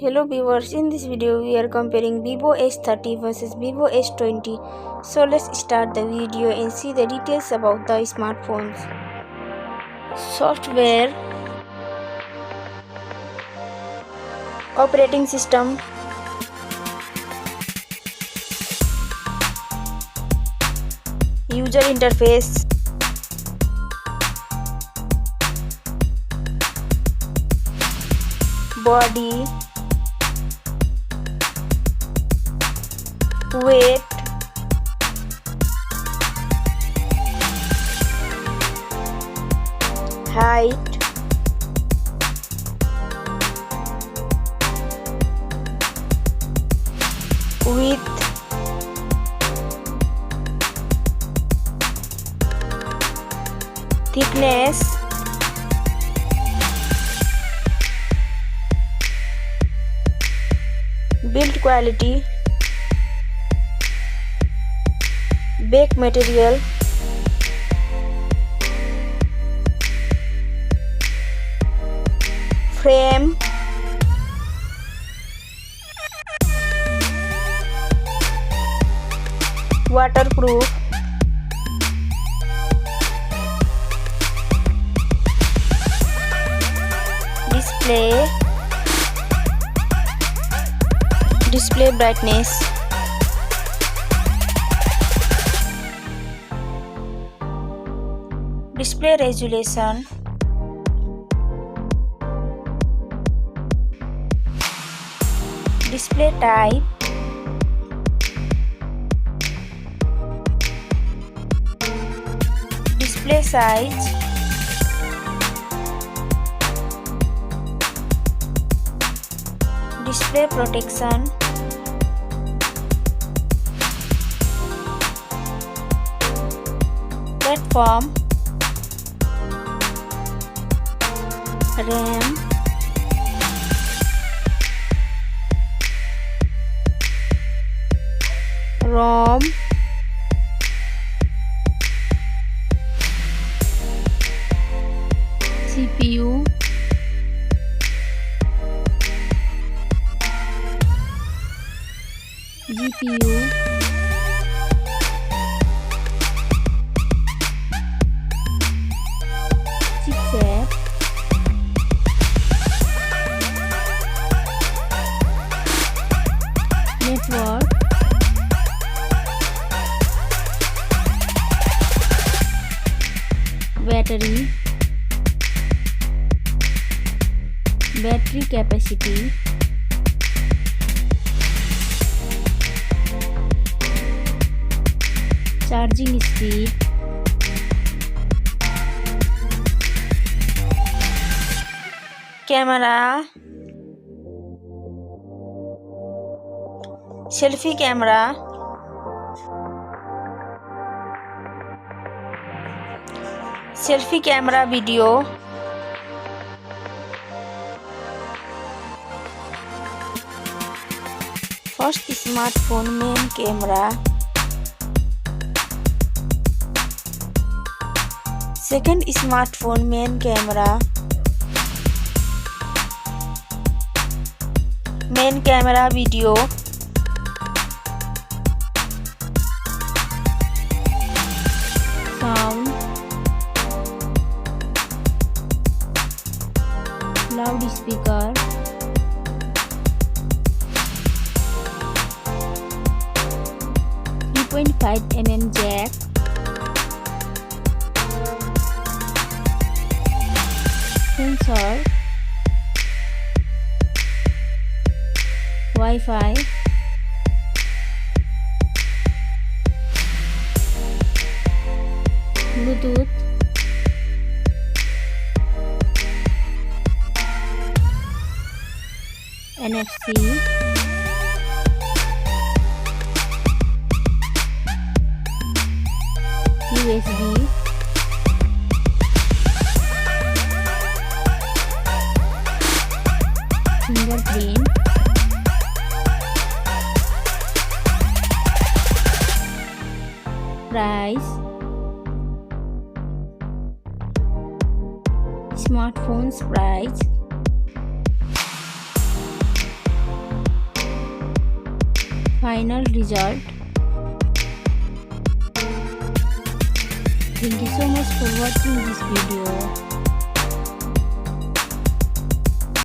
Hello viewers, in this video we are comparing Vivo S30 versus Vivo S20. So let's start the video and see the details about the smartphones. Software, operating system, user interface, body, weight, height, width, thickness, build quality, back material, frame, waterproof, display brightness, display resolution, display type, display size, display protection, platform, RAM, ROM, CPU, GPU, chipset, network, battery capacity, charging speed, camera, selfie camera, video, first smartphone main camera, second smartphone main camera, video, sound, loudspeaker, .5mm jack, sensor, Wi-Fi, Bluetooth, NFC, USB, fingerprint, price, smartphones price, final result. Thank you so much for watching this video.